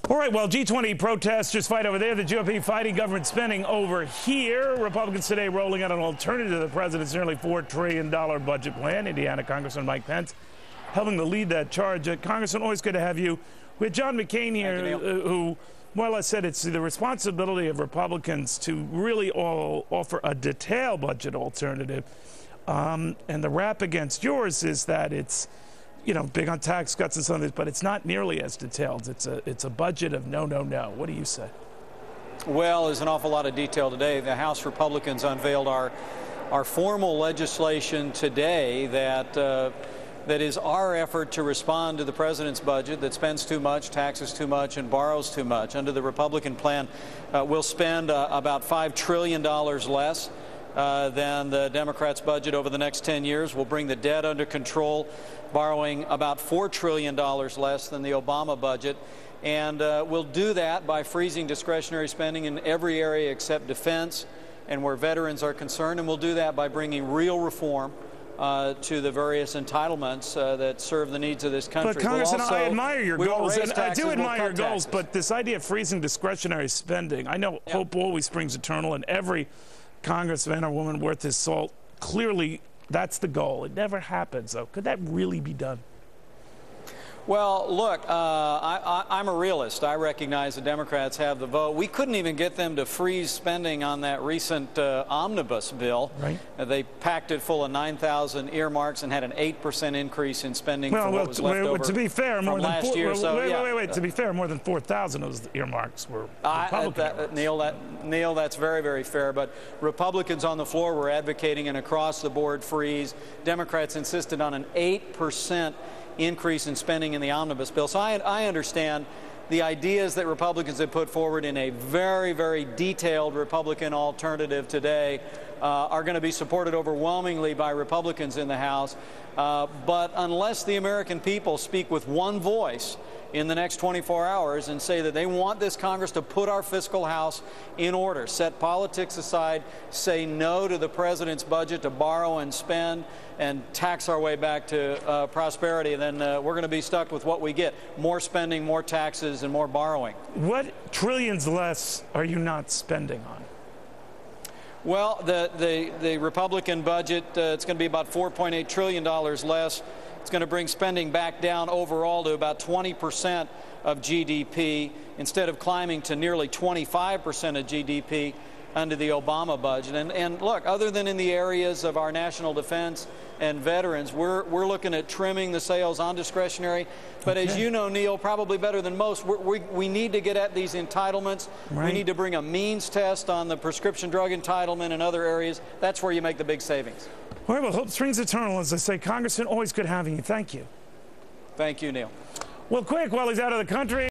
All right, well, G20 protesters fight over there. The GOP fighting government spending over here. Republicans today rolling out an alternative to the president's nearly $4 trillion budget plan. Indiana Congressman Pence helping to lead that charge. Congressman, always good to have you. We had John McCain here, who more or less said it's the responsibility of Republicans to really offer a detailed budget alternative. And the rap against yours is that it's, you know, big on tax cuts and some of this, but it's not nearly as detailed. It's a budget of no, no, no. What do you say? Well, there's an awful lot of detail today. The House Republicans unveiled our formal legislation today that is our effort to respond to the president's budget that spends too much, taxes too much, and borrows too much. Under the Republican plan, we'll spend about $5 trillion less than the Democrats' budget over the next 10 years. We'll bring the debt under control, borrowing about $4 trillion less than the Obama budget. And we'll do that by freezing discretionary spending in every area except defense and where veterans are concerned. And we'll do that by bringing real reform to the various entitlements that serve the needs of this country. But Congressman, I admire your goals, and I do admire your goals, taxes. But this idea of freezing discretionary spending, I know hope always springs eternal, and every congressman or woman worth his salt, clearly that's the goal. It never happens, though. Could that really be done? Well, look, I'm a realist. I recognize the Democrats have the vote. We couldn't even get them to freeze spending on that recent omnibus bill. Right. They packed it full of 9,000 earmarks and had an 8% increase in spending for what was left over to be fair, more than last year. Wait. To be fair, more than 4,000 of those earmarks were Republican earmarks. Neil, that's very, very fair. But Republicans on the floor were advocating an across-the-board freeze. Democrats insisted on an 8% increase in spending in the omnibus bill. So I understand the ideas that Republicans have put forward in a very, very detailed Republican alternative today are going to be supported overwhelmingly by Republicans in the House. But unless the American people speak with one voice in the next 24 hours and say that they want this Congress to put our fiscal house in order, set politics aside, say no to the president's budget to borrow and spend and tax our way back to prosperity, then we're going to be stuck with what we get: more spending, more taxes, and more borrowing. What trillions less are you not spending on? Well, the Republican budget, it's going to be about $4.8 trillion less. It's going to bring spending back down overall to about 20% of GDP instead of climbing to nearly 25% of GDP under the Obama budget. And look, other than in the areas of our national defense and veterans, we're looking at trimming the sales on discretionary. But as you know, Neil, probably better than most, we need to get at these entitlements. Right. We need to bring a means test on the prescription drug entitlement and other areas. That's where you make the big savings. All right, well, hope springs eternal, as I say. Congressman, always good having you. Thank you. Thank you, Neil. Well, quick, while he's out of the country.